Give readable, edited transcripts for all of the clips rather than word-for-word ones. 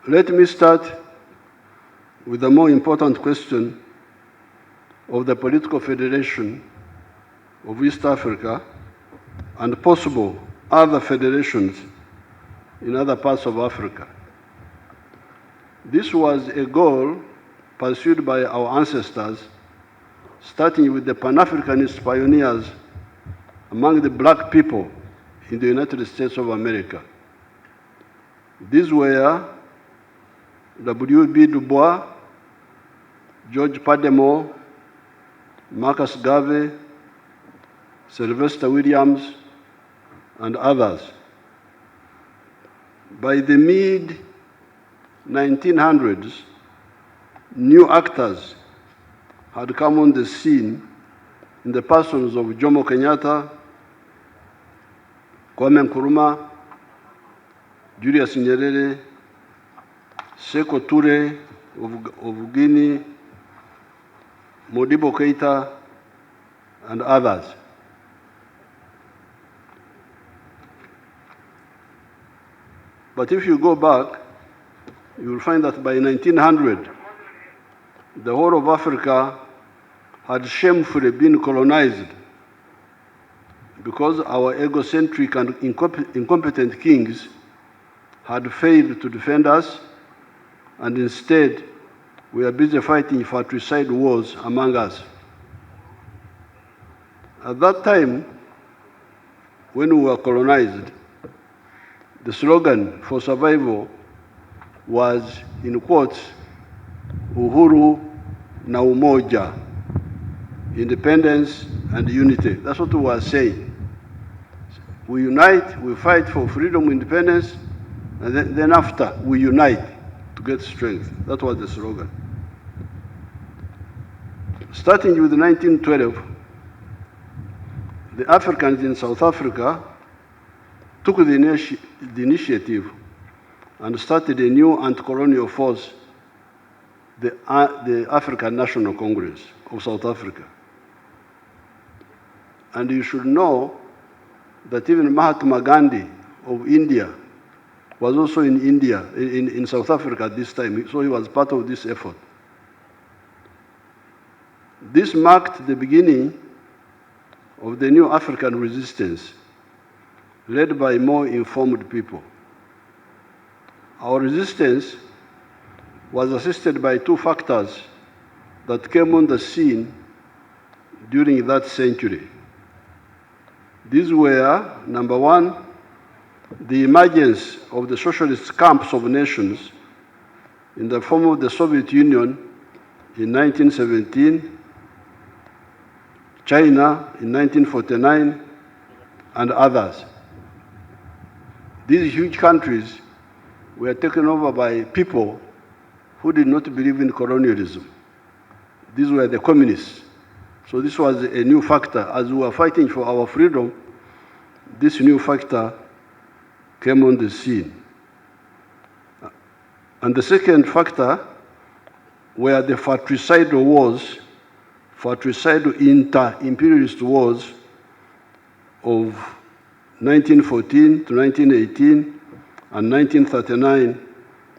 Let me start with the more important question of the political federation of East Africa and possible other federations in other parts of Africa. This was a goal pursued by our ancestors, starting with the Pan-Africanist pioneers among the black people in the United States of America. These were W.B. Du Bois, George Padmore, Marcus Garvey, Sylvester Williams, and others. By the mid-1900s, new actors had come on the scene in the persons of Jomo Kenyatta, Kwame Nkrumah, Julius Nyerere, Sekou Toure of Guinea, Modibo Keita, and others. But if you go back, you will find that by 1900, the whole of Africa had shamefully been colonized because our egocentric and incompetent kings had failed to defend us, and instead we are busy fighting fratricide wars among us. At that time, when we were colonized, the slogan for survival was, in quotes, Uhuru na Umoja, independence and unity. That's what we were saying. We unite, we fight for freedom, independence, and then after, we unite to get strength. That was the slogan. Starting with 1912, the Africans in South Africa took the initiative and started a new anti-colonial force, the African National Congress of South Africa. And you should know that even Mahatma Gandhi of India was also in India, in South Africa at this time, so he was part of this effort. This marked the beginning of the new African resistance, led by more informed people. Our resistance was assisted by two factors that came on the scene during that century. These were, number one, the emergence of the socialist camps of nations in the form of the Soviet Union in 1917, China in 1949, and others. These huge countries were taken over by people who did not believe in colonialism. These were the communists. So this was a new factor. As we were fighting for our freedom, this new factor came on the scene. And the second factor were the fratricidal wars, fratricidal inter-imperialist wars of 1914 to 1918 and 1939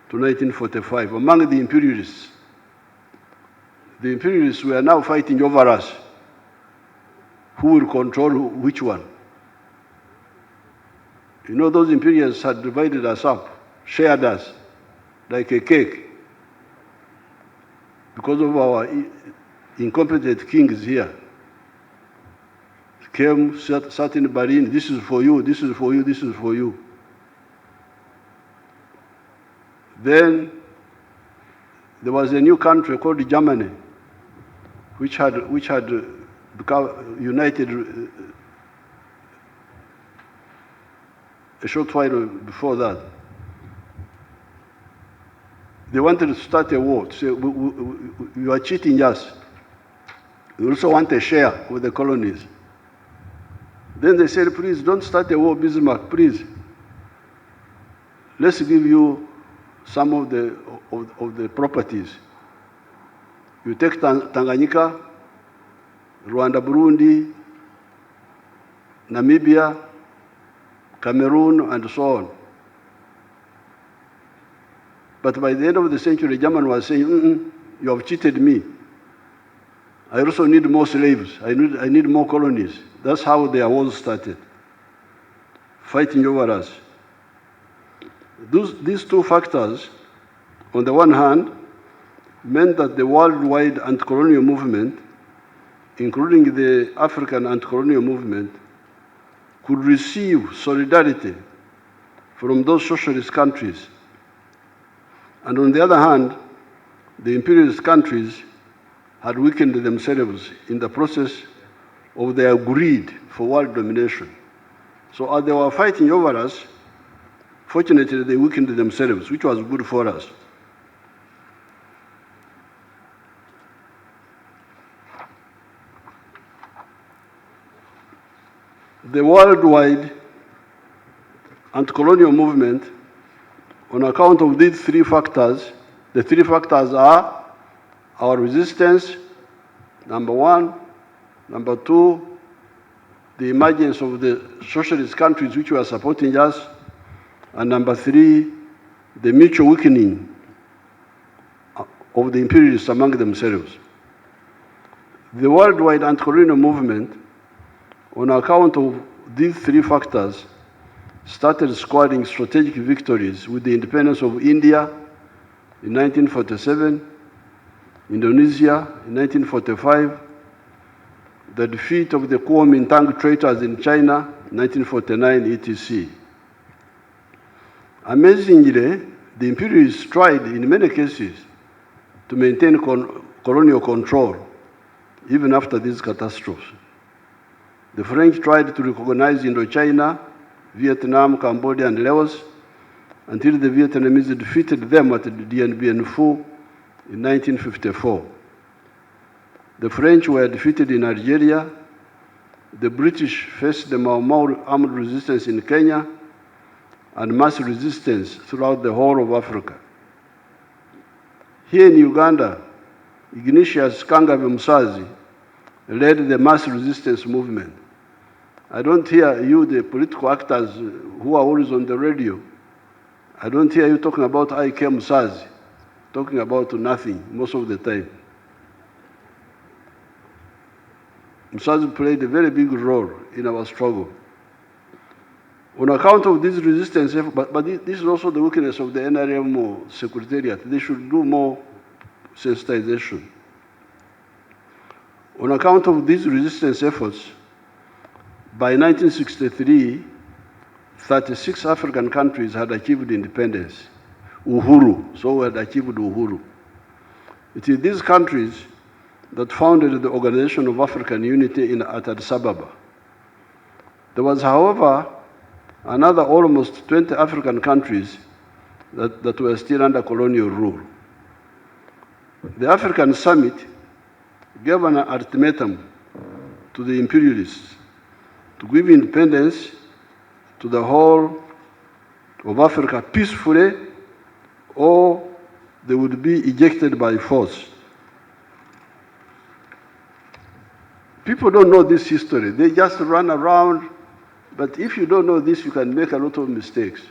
to 1945 among the imperialists. The imperialists were now fighting over us. Who will control which one? You know, those imperialists had divided us up, shared us like a cake because of our incompetent kings here. Came, sat in Berlin, this is for you, this is for you, this is for you. Then there was a new country called Germany, which had become united a short while before that. They wanted to start a war, to say, you are cheating us. We also want a share with the colonies. Then they said, please don't start a war, Bismarck, please. Let's give you some of the properties. You take Tanganyika, Rwanda, Burundi, Namibia, Cameroon, and so on. But by the end of the century, German was saying, you have cheated me. I also need more slaves. I need more colonies. That's how their wars started, fighting over us. These two factors, on the one hand, meant that the worldwide anti-colonial movement, including the African anti-colonial movement, could receive solidarity from those socialist countries. And on the other hand, the imperialist countries had weakened themselves in the process of their greed for world domination. So as they were fighting over us, fortunately they weakened themselves, which was good for us. The worldwide anti-colonial movement, on account of these three factors, the three factors are our resistance, number one, number two, the emergence of the socialist countries which were supporting us, and number three, the mutual weakening of the imperialists among themselves. The worldwide anti-colonial movement, on account of these three factors, started scoring strategic victories with the independence of India in 1947, Indonesia in 1945, the defeat of the Kuomintang traitors in China in 1949, etc. Amazingly, the imperialists tried in many cases to maintain colonial control even after these catastrophes. The French tried to recognize Indochina, Vietnam, Cambodia, and Laos until the Vietnamese defeated them at Dien Bien Phu in 1954. The French were defeated in Algeria. The British faced the Mau Mau armed resistance in Kenya and mass resistance throughout the whole of Africa. Here in Uganda, Ignatius Kangabe Musazi led the mass resistance movement. I don't hear you, the political actors who are always on the radio, I don't hear you talking about I.K. Musazi, talking about nothing most of the time. Musazi played a very big role in our struggle. On account of this resistance, but this is also the weakness of the NRM Secretariat. They should do more sensitization. On account of these resistance efforts, by 1963, 36 African countries had achieved independence, uhuru, so we had achieved uhuru. It is these countries that founded the Organization of African Unity at Addis Ababa. There was, however, another almost 20 African countries that were still under colonial rule. The African Summit gave an ultimatum to the imperialists to give independence to the whole of Africa peacefully, or they would be ejected by force. People don't know this history. They just run around, but if you don't know this, you can make a lot of mistakes.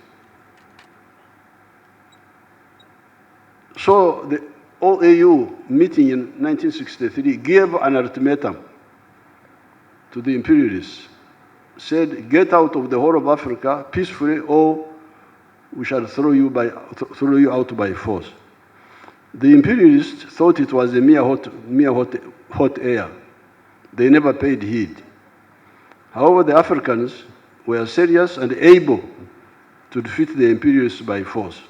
So the OAU meeting in 1963 gave an ultimatum to the imperialists, said, get out of the whole of Africa peacefully, or we shall throw you out by force. The imperialists thought it was a mere hot air. They never paid heed. However, the Africans were serious and able to defeat the imperialists by force.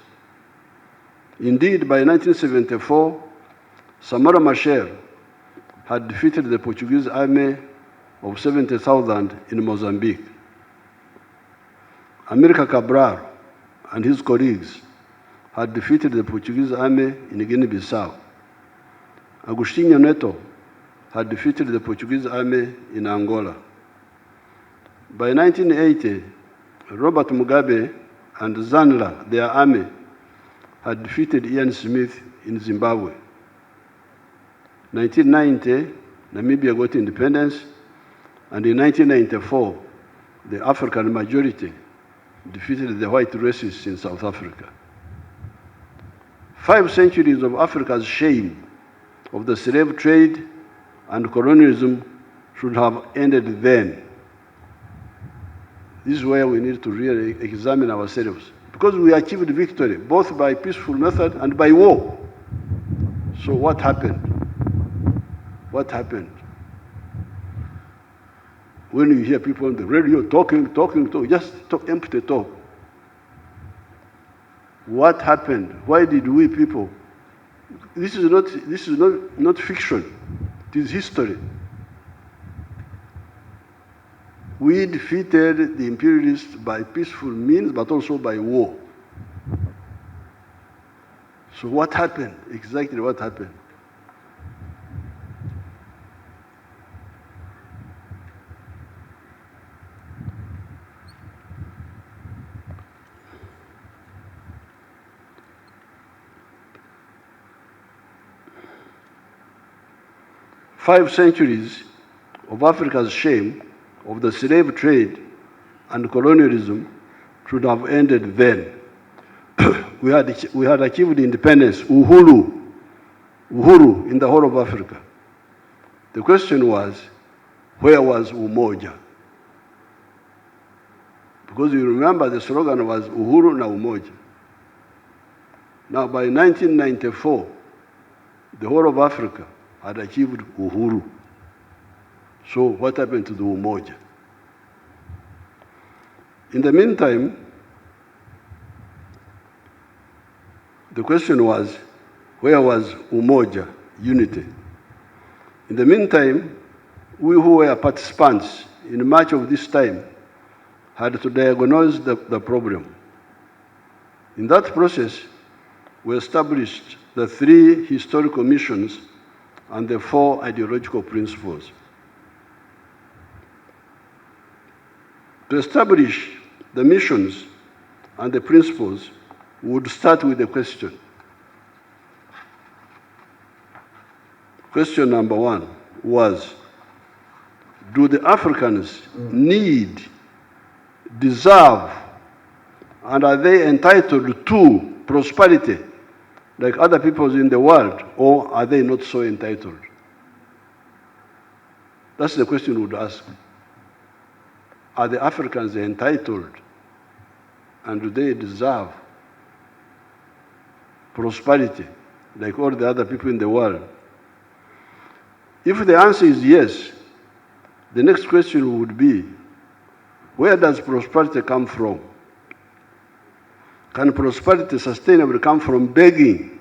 Indeed, by 1974, Samora Machel had defeated the Portuguese army of 70,000 in Mozambique. Amílcar Cabral and his colleagues had defeated the Portuguese army in Guinea-Bissau. Agostinho Neto had defeated the Portuguese army in Angola. By 1980, Robert Mugabe and Zanla, their army, had defeated Ian Smith in Zimbabwe. 1990, Namibia got independence, and in 1994, the African majority defeated the white racists in South Africa. 5 centuries of Africa's shame of the slave trade and colonialism should have ended then. This is where we need to really examine ourselves, because we achieved victory, both by peaceful method and by war. So what happened? What happened? When you hear people on the radio talking, just talk, empty talk. What happened? Why did we people? This is not fiction. It is history. We defeated the imperialists by peaceful means, but also by war. So what happened? Exactly what happened? Five centuries of Africa's shame of the slave trade and colonialism should have ended then. we had achieved independence, uhuru in the whole of Africa. The question was, where was umoja? Because you remember the slogan was uhuru na umoja. Now by 1994, the whole of Africa had achieved uhuru. So what happened to the umoja? In the meantime, the question was, where was umoja, unity? In the meantime, we who were participants in much of this time had to diagnose the problem. In that process, we established the 3 historical missions and the 4 ideological principles. To establish the missions and the principles, we would start with a question. Question number 1 was, do the Africans need, deserve, and are they entitled to prosperity like other peoples in the world, or are they not so entitled? That's the question we would ask. Are the Africans entitled, and do they deserve prosperity like all the other people in the world? If the answer is yes, the next question would be, where does prosperity come from? Can prosperity sustainably come from begging?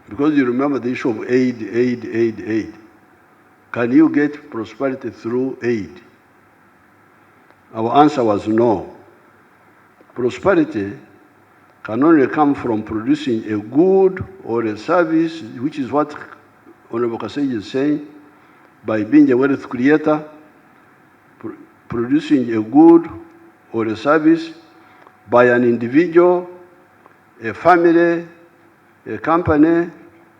Because you remember the issue of aid. Can you get prosperity through aid? Our answer was no. Prosperity can only come from producing a good or a service, which is what Honorable Kasej is saying, by being a wealth creator, producing a good or a service by an individual, a family, a company,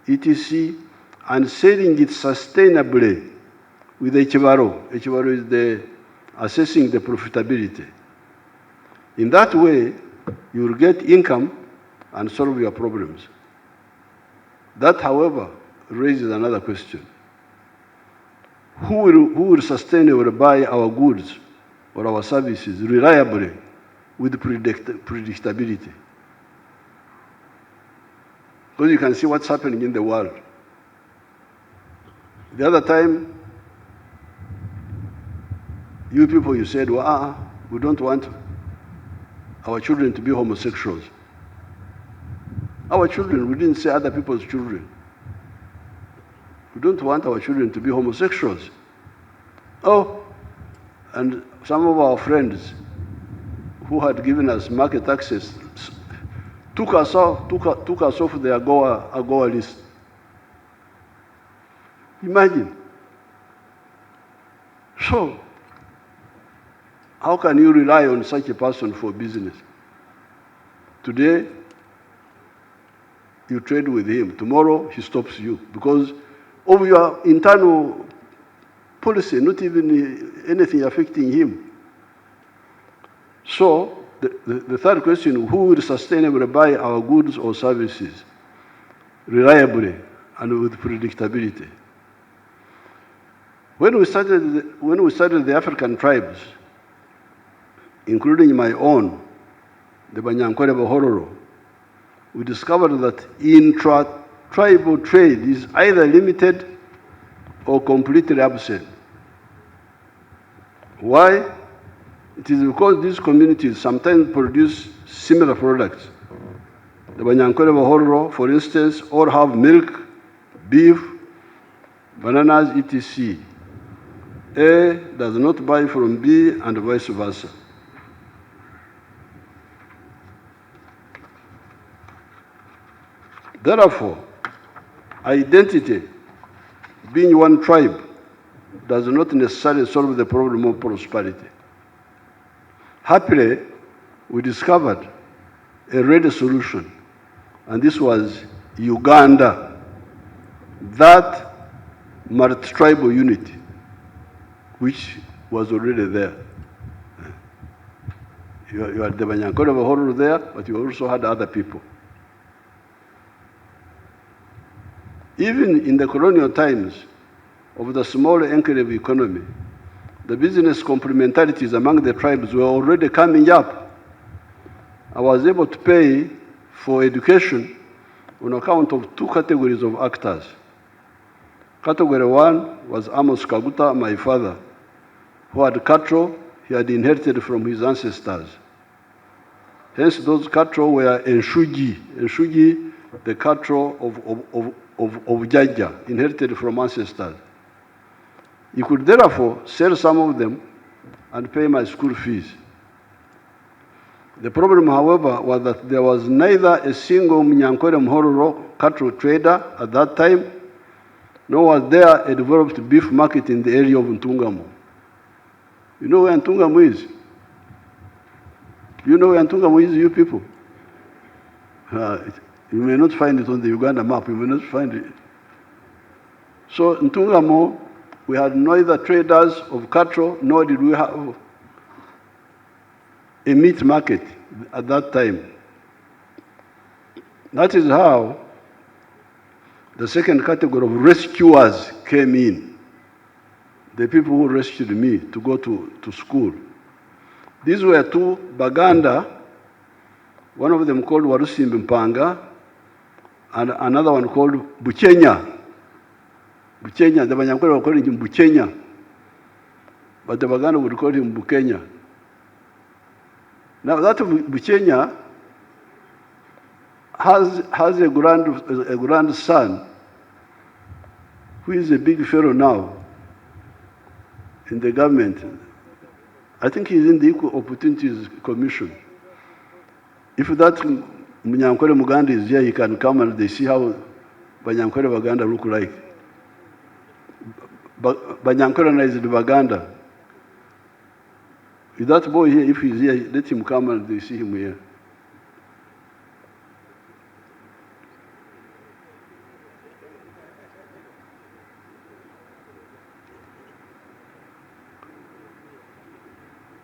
etc., and selling it sustainably with Echibaro. Echibaro is the assessing the profitability. In that way, you will get income and solve your problems. That, however, raises another question. Who will sustainably buy our goods or our services reliably with predictability? Because you can see what's happening in the world. The other time, you people, you said, well, we don't want our children to be homosexuals. Our children, we didn't say other people's children. We don't want our children to be homosexuals. Oh, and some of our friends who had given us market access took us off their AGOA list. Imagine. So, how can you rely on such a person for business? Today, you trade with him. Tomorrow, he stops you because of your internal policy, not even anything affecting him. So, the third question, who will sustainably buy our goods or services reliably and with predictability? When we studied the African tribes, including my own, the Banyankole Bahororo, we discovered that intra-tribal trade is either limited or completely absent. Why? It is because these communities sometimes produce similar products. The Banyankole Bahororo, for instance, all have milk, beef, bananas, etc. A does not buy from B and vice versa. Therefore, identity, being one tribe, does not necessarily solve the problem of prosperity. Happily, we discovered a ready solution, and this was Uganda, that multi-tribal unity, which was already there. You had the Banyankole Bahororo there, but you also had other people. Even in the colonial times of the small enclave economy, the business complementarities among the tribes were already coming up. I was able to pay for education on account of two categories of actors. Category one was Amos Kaguta, my father, who had cattle he had inherited from his ancestors. Hence, those cattle were Enshugi, the cattle of Jaja, inherited from ancestors. You could therefore sell some of them and pay my school fees. The problem, however, was that there was neither a single Munyankole Mhororo cattle trader at that time, nor was there a developed beef market in the area of Ntungamo. You know where Ntungamo is? You know where Ntungamo is, you people? You may not find it on the Uganda map, you may not find it. So Ntungamo, we had neither traders of cattle, nor did we have a meat market at that time. That is how the second category of rescuers came in. The people who rescued me to go to school. These were two Baganda, one of them called Warusimbi Mpanga, and another one called Buchenya. Buchenya, the Banyankole were calling him Buchenya, but the Baganda would call him Bukenya. Now that Buchenya has a grandson who is a big fellow now in the government. I think he's in the Equal Opportunities Commission. If that Munyankole Muganda is here, he can come and they see how Banyankole Baganda look like. Banyankole is the Baganda. If that boy here, if he's here, let him come and they see him here.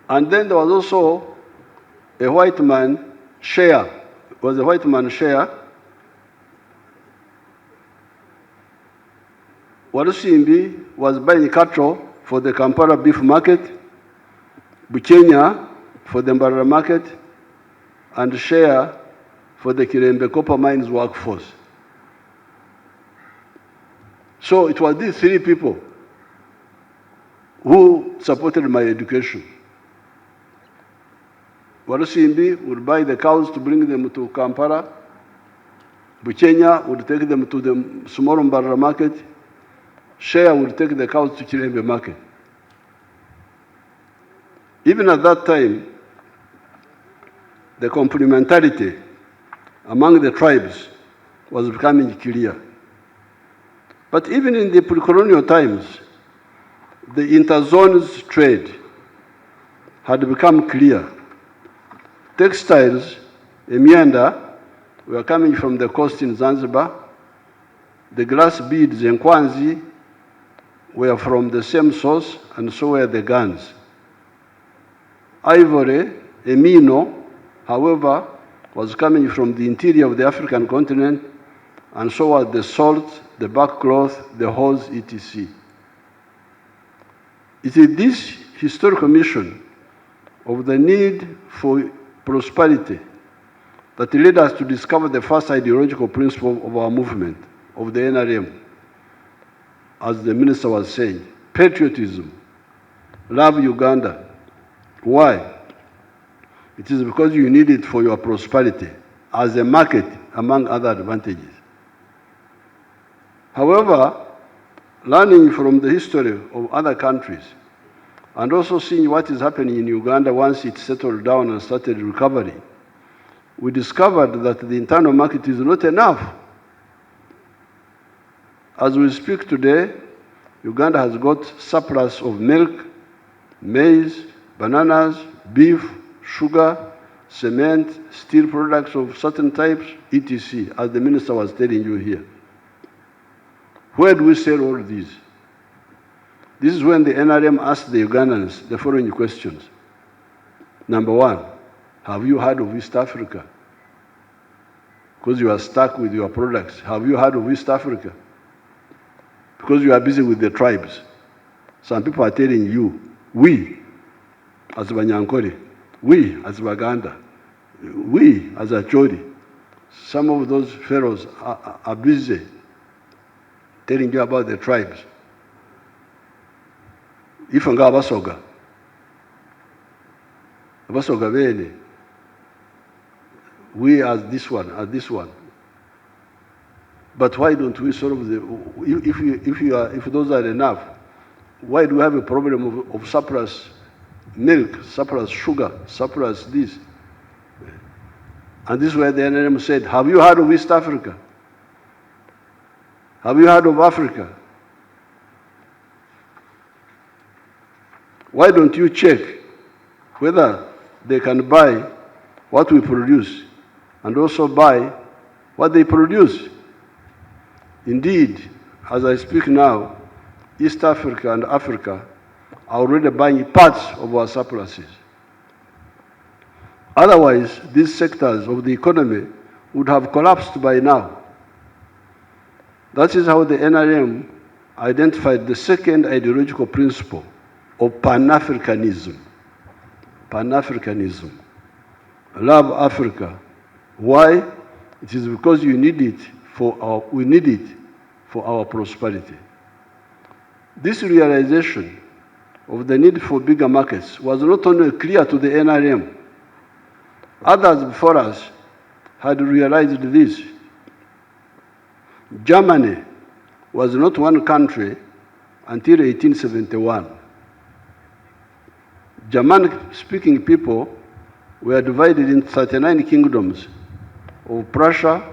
And then there was also a white man, Shea. Was a white man, Shea. Warusimbi was buying cattle for the Kampala beef market, Buchenya for the Mbarara market, and Shea for the Kirembe copper mines workforce. So it was these three people who supported my education. Warusimbi would buy the cows to bring them to Kampala. Buchenya would take them to the small Mbarara market. Shea would take the cows to Kirembe market. Even at that time, the complementarity among the tribes was becoming clear. But even in the pre-colonial times, the interzones trade had become clear. Textiles, emyenda, were coming from the coast in Zanzibar. The glass beads and kwanzi were from the same source, and so were the guns. Ivory, emino, however, was coming from the interior of the African continent, and so was the salt, the backcloth, the hose, etc. It is this historical mission of the need for prosperity that led us to discover the first ideological principle of our movement, of the NRM, as the minister was saying, patriotism, love Uganda. Why? It is because you need it for your prosperity as a market, among other advantages. However, learning from the history of other countries and also seeing what is happening in Uganda once it settled down and started recovery, we discovered that the internal market is not enough. As we speak today, Uganda has got surplus of milk, maize, bananas, beef, sugar, cement, steel products of certain types, etc., as the minister was telling you here. Where do we sell all these? This is when the NRM asked the Ugandans the following questions. Number one, have you heard of East Africa? Because you are stuck with your products. Have you heard of East Africa? Because you are busy with the tribes. Some people are telling you, we, as Banyankore, we, as Baganda, we, as Acholi, some of those pharaohs are busy telling you about the tribes. If nga abasoga bene, we as this one. But why don't we solve the, if those are enough, why do we have a problem of surplus milk, surplus sugar, surplus this? And this is where the NRM said, have you heard of East Africa? Have you heard of Africa? Why don't you check whether they can buy what we produce and also buy what they produce? Indeed, as I speak now, East Africa and Africa are already buying parts of our surpluses. Otherwise, these sectors of the economy would have collapsed by now. That is how the NRM identified the second ideological principle of Pan-Africanism. Pan-Africanism. Love Africa. Why? It is because we need it for our prosperity. This realization of the need for bigger markets was not only clear to the NRM, others before us had realized this. Germany was not one country until 1871. Germanic-speaking people were divided into 39 kingdoms of Prussia,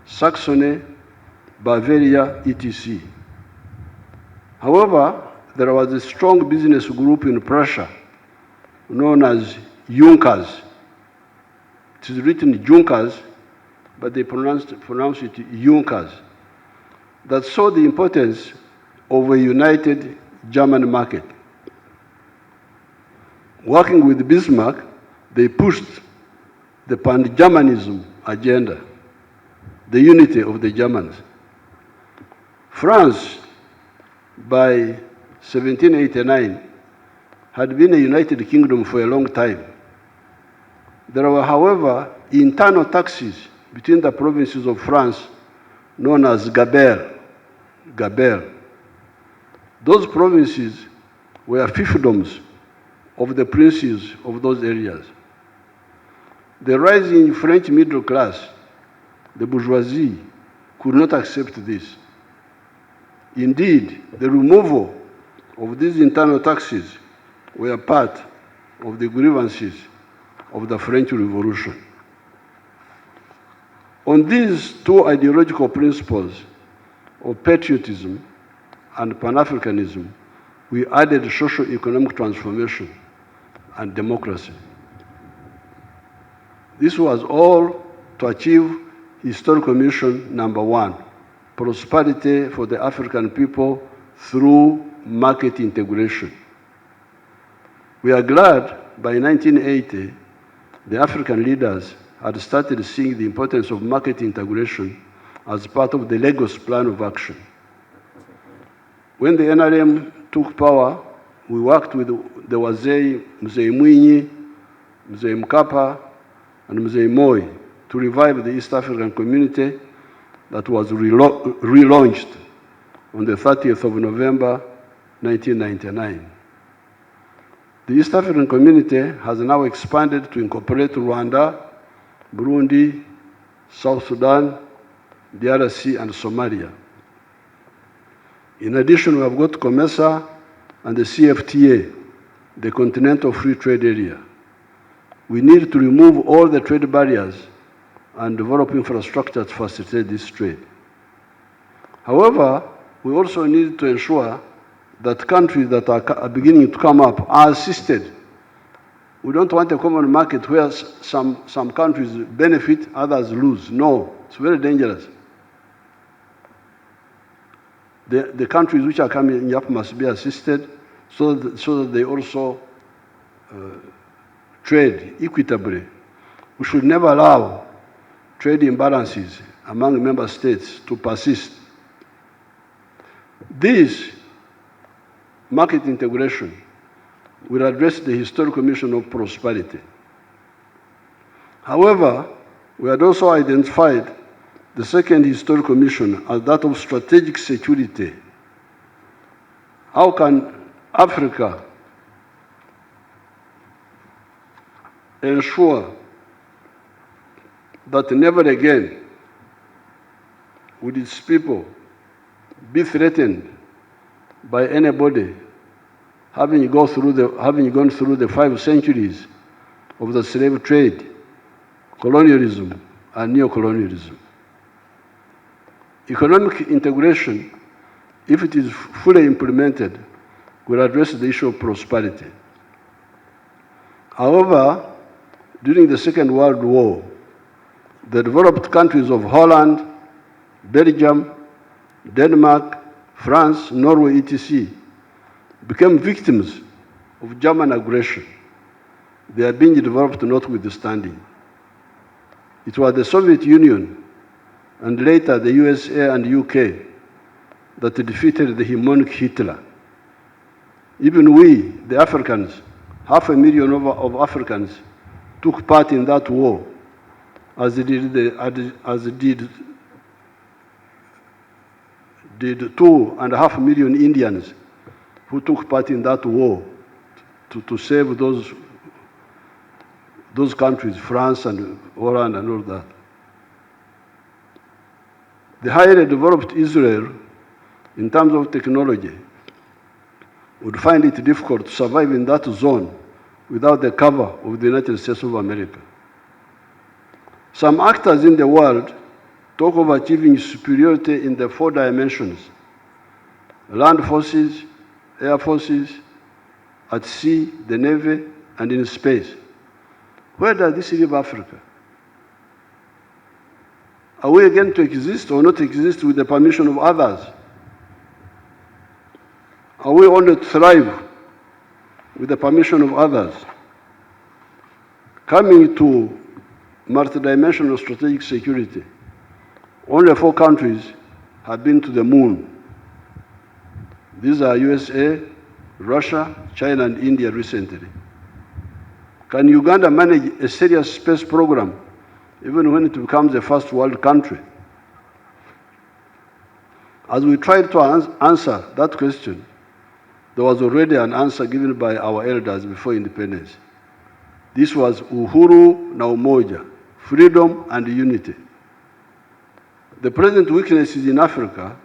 Saxony, Bavaria, etc. However, there was a strong business group in Prussia known as Junkers. It is written Junkers, but they pronounce it Junkers, that saw the importance of a united German market. Working with Bismarck, they pushed the Pan-Germanism agenda, the unity of the Germans. France, by 1789, had been a united kingdom for a long time. There were, however, internal taxes between the provinces of France known as Gabelle. Those provinces were fiefdoms of the princes of those areas. The rising French middle class, the bourgeoisie, could not accept this. Indeed, the removal of these internal taxes were part of the grievances of the French Revolution. On these two ideological principles of patriotism and Pan-Africanism, we added socio-economic transformation and democracy. This was all to achieve historical mission number one, prosperity for the African people through market integration. We are glad by 1980, the African leaders had started seeing the importance of market integration as part of the Lagos Plan of Action. When the NRM took power, we worked with the Wazee, Mzee Mwinyi, Mzee Mkapa, and Mzee Moi to revive the East African community that was relaunched on the 30th of November, 1999. The East African community has now expanded to incorporate Rwanda, Burundi, South Sudan, DRC, and Somalia. In addition, we have got COMESA and the CFTA, the Continental Free Trade Area. We need to remove all the trade barriers and develop infrastructure to facilitate this trade. However, we also need to ensure that countries that are beginning to come up are assisted. We don't want a common market where some countries benefit, others lose. No, it's very dangerous. The countries which are coming up must be assisted so that they also trade equitably. We should never allow trade imbalances among member states to persist. This market integration will address the historical mission of prosperity. However, we had also identified the second historical mission as that of strategic security. How can Africa ensure that never again would its people be threatened by anybody having gone through the 5 centuries of the slave trade, colonialism, and neocolonialism? Economic integration, if it is fully implemented, will address the issue of prosperity. However, during the Second World War, the developed countries of Holland, Belgium, Denmark, France, Norway, etc., became victims of German aggression. They are being developed notwithstanding. It was the Soviet Union and later the USA and UK that defeated the hegemonic Hitler. Even we, the Africans, 500,000 of Africans, took part in that war, as did 2.5 million Indians who took part in that war to save those countries, France and Holland and all that. The highly developed Israel, in terms of technology, would find it difficult to survive in that zone without the cover of the United States of America. Some actors in the world talk of achieving superiority in the 4 dimensions: land forces, air forces, at sea, the Navy, and in space. Where does this leave Africa? Are we going to exist or not exist with the permission of others? Are we only to thrive with the permission of others? Coming to multidimensional strategic security, only 4 countries have been to the moon. These are USA, Russia, China, and India recently. Can Uganda manage a serious space program even when it becomes a first world country? As we tried to answer that question, there was already an answer given by our elders before independence. This was Uhuru na Umoja, freedom and unity. The present weaknesses in Africa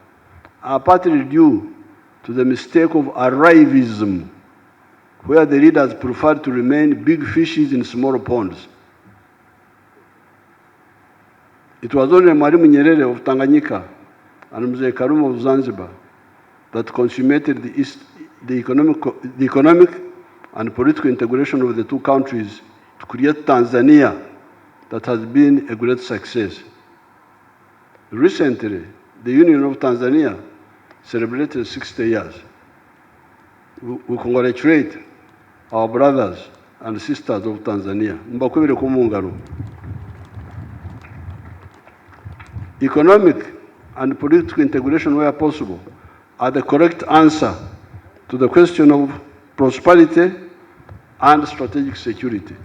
are partly due to the mistake of arrivism, where the leaders prefer to remain big fishes in small ponds. It was only Mwalimu Nyerere of Tanganyika and Mzee Karume of Zanzibar that consummated the economic and political integration of the 2 countries to create Tanzania that has been a great success. Recently, the Union of Tanzania celebrated 60 years. We congratulate our brothers and sisters of Tanzania. Mbakubire kumungaro. Economic and political integration where possible are the correct answer to the question of prosperity and strategic security.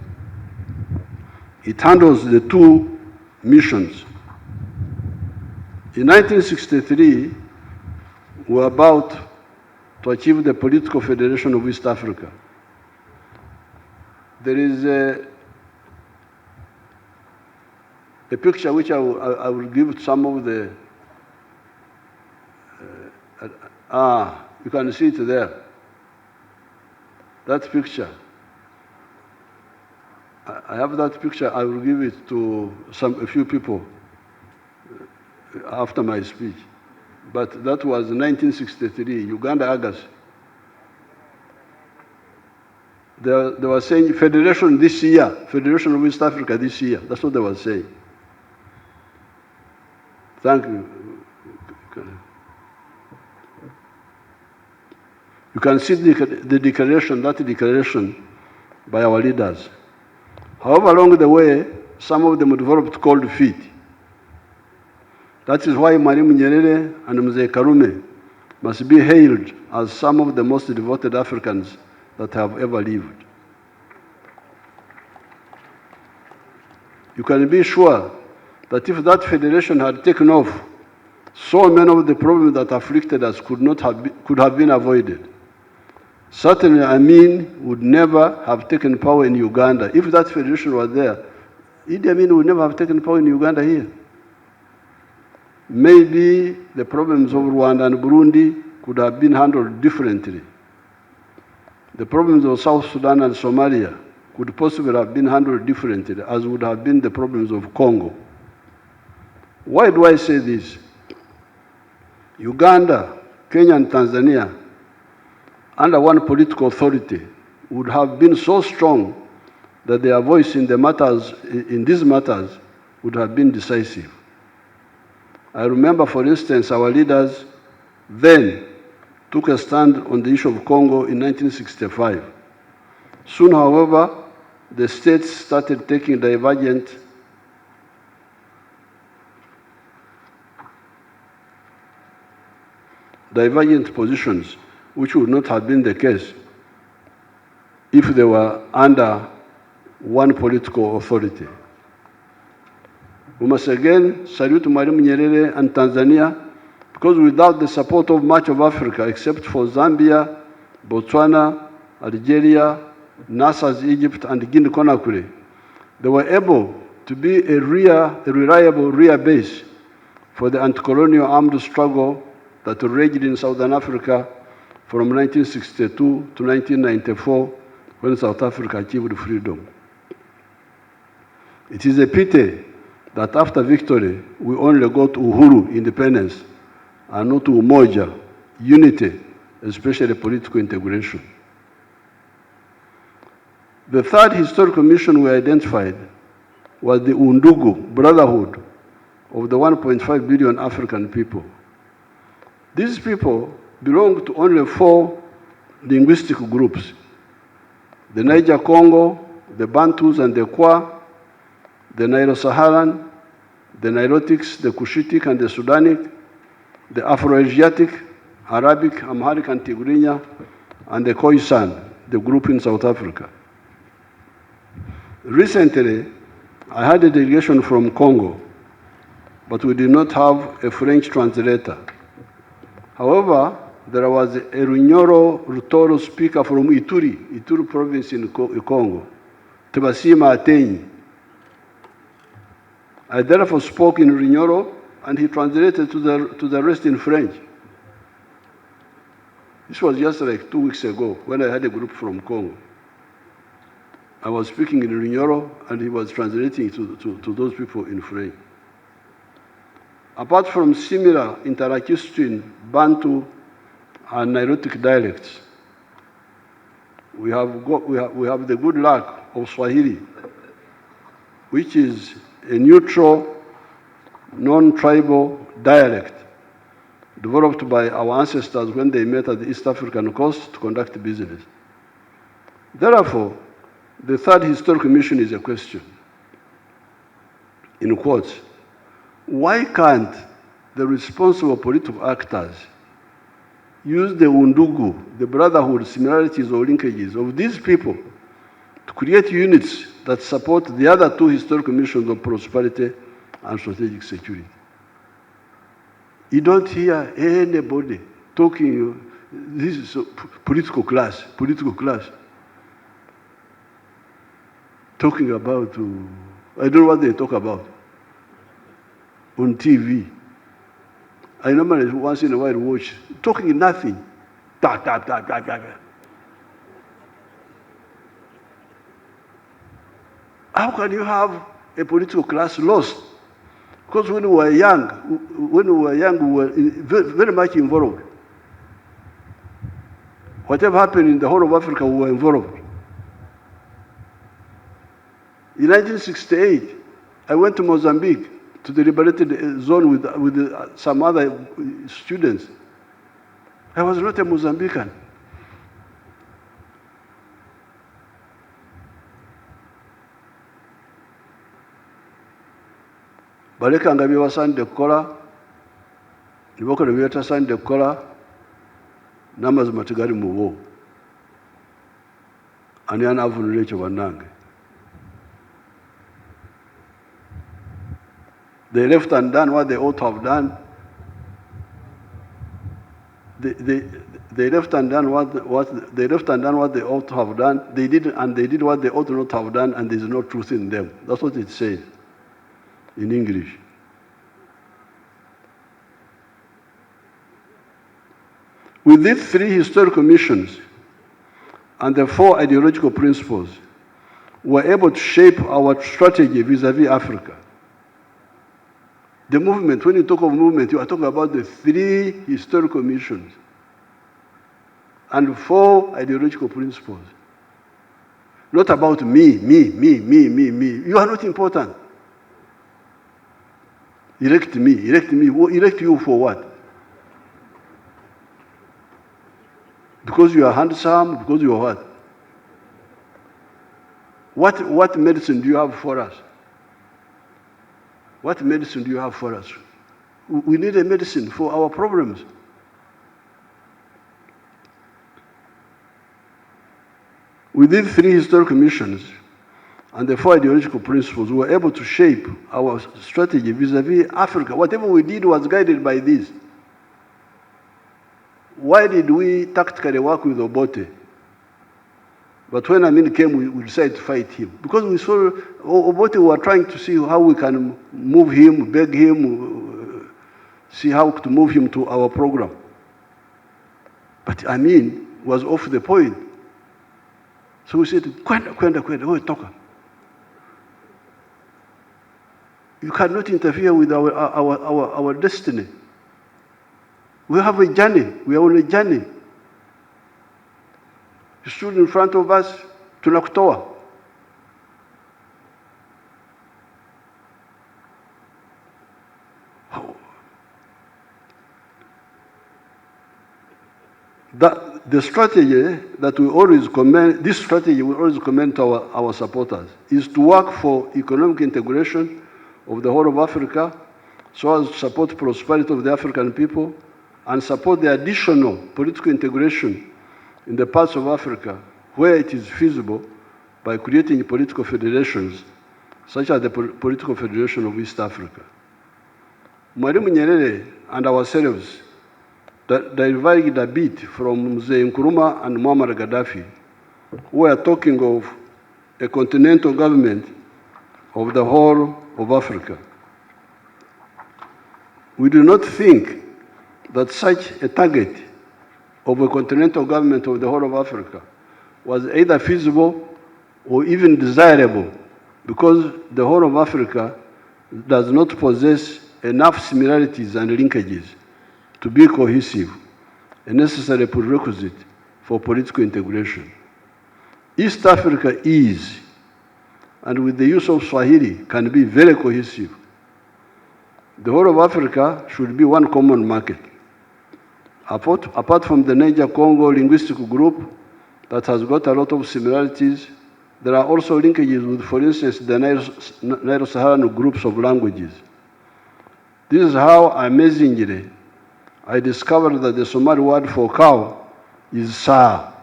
It handles the two missions. In 1963, we were about to achieve the political federation of East Africa. There is a picture which I will give some of the, you can see it there. That picture. I have that picture, I will give it to a few people after my speech. But that was 1963, Uganda, August. They were saying federation this year, Federation of East Africa this year. That's what they were saying. Thank you. You can see the declaration, that declaration by our leaders. However, along the way, some of them developed cold feet. That is why Mwalimu Nyerere and Mzee Karume must be hailed as some of the most devoted Africans that have ever lived. You can be sure that if that federation had taken off, so many of the problems that afflicted us could have been avoided. Certainly, Amin would never have taken power in Uganda. If that federation was there, Idi Amin would never have taken power in Uganda here. Maybe the problems of Rwanda and Burundi could have been handled differently. The problems of South Sudan and Somalia could possibly have been handled differently, as would have been the problems of Congo. Why do I say this? Uganda, Kenya, and Tanzania, under one political authority, would have been so strong that their voice in these matters would have been decisive. I remember, for instance, our leaders then took a stand on the issue of Congo in 1965. Soon, however, the states started taking divergent positions, which would not have been the case if they were under one political authority. We must again salute Mwalimu Nyerere and Tanzania, because without the support of much of Africa, except for Zambia, Botswana, Algeria, Nasser's Egypt, and Guinea-Conakry, they were able to be a reliable rear base for the anti-colonial armed struggle that raged in Southern Africa from 1962 to 1994, when South Africa achieved freedom. It is a pity that after victory, we only got Uhuru, independence, and not Umoja, unity, especially political integration. The third historical mission we identified was the Undugu, brotherhood of the 1.5 billion African people. These people belong to only 4 linguistic groups: the Niger-Congo, the Bantus and the Kwa, the Nilo-Saharan, the Nilotics, the Cushitic and the Sudanic, the Afro-Asiatic, Arabic, Amharic and Tigrinya, and the Khoisan, the group in South Africa. Recently, I had a delegation from Congo, but we did not have a French translator. However, there was a Runyoro Rutoro speaker from Ituri province in Congo, Tebasima Atenyi. I therefore spoke in Runyoro, and he translated to the rest in French. This was just like 2 weeks ago when I had a group from Congo. I was speaking in Runyoro, and he was translating to those people in French. Apart from similar Interakistian, Bantu, and Nilotic dialects, we have the good luck of Swahili, which is a neutral, non-tribal dialect developed by our ancestors when they met at the East African coast to conduct business. Therefore, The third historical mission is a question, in quotes. Why can't the responsible political actors use the undugu, the brotherhood, similarities or linkages of these people to create units that support the other two historical missions of prosperity and strategic security? You don't hear anybody talking, this is political class, talking about, I don't know what they talk about on TV. I normally once in a while watch, talking nothing. How can you have a political class lost? Because when we were young, we were very much involved. Whatever happened in the whole of Africa, we were involved. In 1968, I went to Mozambique, to the liberated zone with some other students. I was not a Mozambican. balekanga byebasaanidde kukola ne bakola byebatasaanidde kukola n'amazima tegali mu bo. Ani anaavunula ekyo bannange? They left undone what they ought to have done. They left undone what they ought to have done. They did what they ought not to have done, and there is no truth in them. That's what it says in English. With these three historical missions and the four ideological principles, we were able to shape our strategy vis-à-vis Africa. The movement, when you talk of movement, you are talking about the three historical missions and four ideological principles. Not about me. You are not important. Elect me. Elect you for what? Because you are handsome, because you are what? What medicine do you have for us? What medicine do you have for us? We need a medicine for our problems. With these three historical missions and the four ideological principles, we were able to shape our strategy vis-à-vis Africa. Whatever we did was guided by this. Why did we tactically work with Obote? But when Amin came, we decided to fight him. Because we saw Obote, we were trying to see how we can move him, beg him, see how to move him to our program. But Amin was off the point. So we said, Kwenda, talk. You cannot interfere with our destiny. We have a journey. We are on a journey. You stood in front of us, tunakutoa. The strategy that we always commend, this strategy we always commend to our supporters, is to work for economic integration of the whole of Africa, so as to support prosperity of the African people and support the additional political integration in the parts of Africa where it is feasible by creating political federations, such as the Political Federation of East Africa. Mwalimu Nyerere and ourselves diverged a bit from Mzee Nkrumah and Muammar Gaddafi, who are talking of a continental government of the whole of Africa. We do not think that such a target of a continental government of the whole of Africa was either feasible or even desirable, because the whole of Africa does not possess enough similarities and linkages to be cohesive, a necessary prerequisite for political integration. East Africa is, and with the use of Swahili, can be very cohesive. The whole of Africa should be one common market. Apart from the Niger-Congo linguistic group that has got a lot of similarities there are also linkages with, for instance, the Nilo-Saharan groups of languages. This is how, amazingly, I discovered that the Somali word for cow is Saa.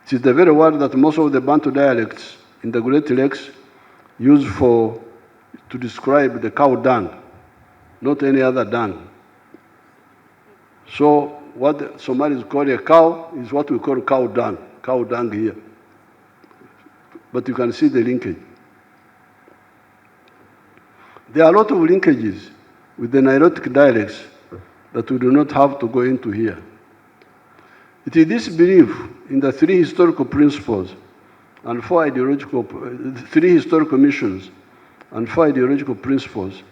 It is the very word that most of the Bantu dialects in the Great Lakes use to describe the cow dung, not any other dung. So what the Somalis call a cow is what we call cow dung here. But you can see the linkage. There are a lot of linkages with the Nilotic dialects that we do not have to go into here. It is this belief in the three historical principles and three historical missions and 4 ideological principles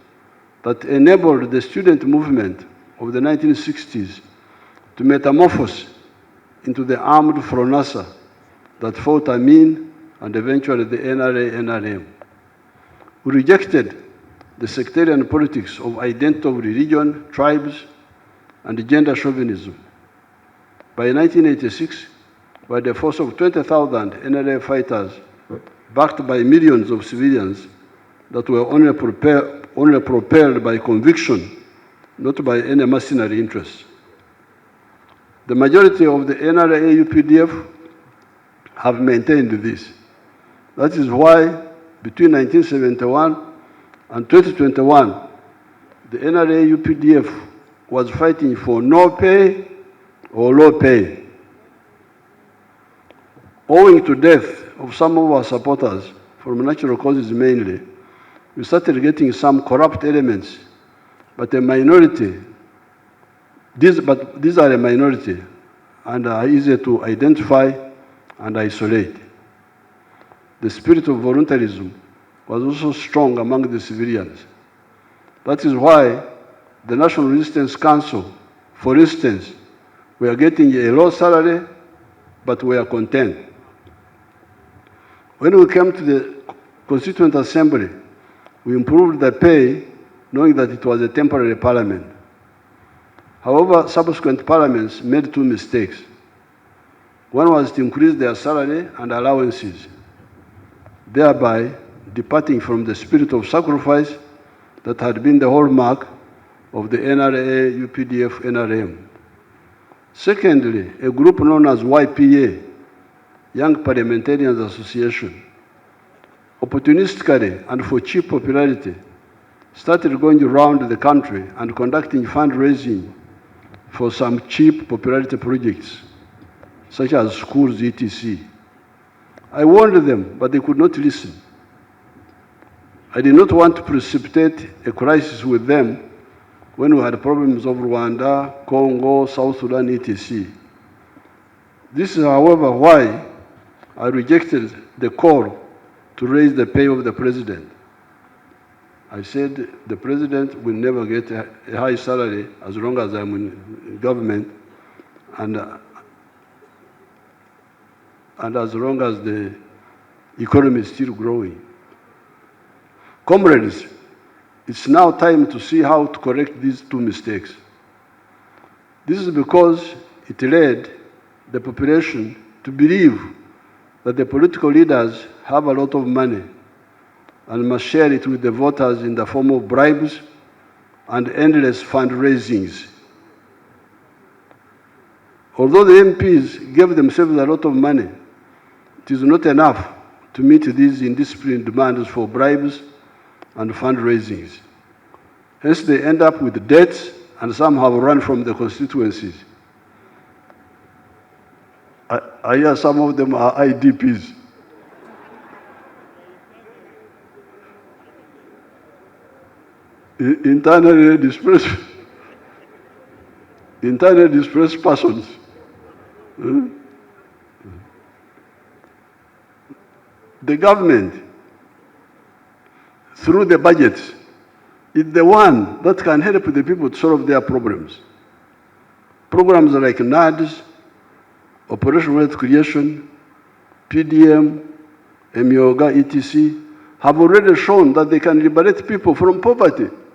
that enabled the student movement of the 1960s to metamorphose into the armed Fronasa that fought Amin and eventually the NRA-NRM. We rejected the sectarian politics of identity of religion, tribes, and gender chauvinism. By 1986, by the force of 20,000 NRA fighters, backed by millions of civilians that were only propelled by conviction, not by any mercenary interests. The majority of the NRA-UPDF have maintained this. That is why between 1971 and 2021, the NRA-UPDF was fighting for no pay or low pay. Owing to death of some of our supporters, from natural causes mainly, we started getting some corrupt elements, but a minority. These are a minority and are easier to identify and isolate. The spirit of voluntarism was also strong among the civilians. That is why the National Resistance Council, for instance, we are getting a low salary, but we are content. When we came to the Constituent Assembly, we improved the pay, knowing that it was a temporary parliament. However, subsequent parliaments made 2 mistakes. One was to increase their salary and allowances, thereby departing from the spirit of sacrifice that had been the hallmark of the NRA, UPDF, NRM. Secondly, a group known as YPA, Young Parliamentarians Association, opportunistically and for cheap popularity, started going around the country and conducting fundraising for some cheap popularity projects, such as schools, etc. I warned them, but they could not listen. I did not want to precipitate a crisis with them when we had problems of Rwanda, Congo, South Sudan, etc. This is, however, why I rejected the call to raise the pay of the president. I said the president will never get a high salary as long as I'm in government and as long as the economy is still growing. Comrades, it's now time to see how to correct these 2 mistakes. This is because it led the population to believe that the political leaders have a lot of money and must share it with the voters in the form of bribes and endless fundraisings. Although the MPs gave themselves a lot of money, it is not enough to meet these indisciplined demands for bribes and fundraisings. Hence, they end up with debts, and some have run from the constituencies. I hear some of them are IDPs. Internally displaced persons. The government, through the budgets, is the one that can help the people to solve their problems. Programs like NADS, Operational Wealth Creation, PDM, MYOGA, etc., have already shown that they can liberate people from poverty.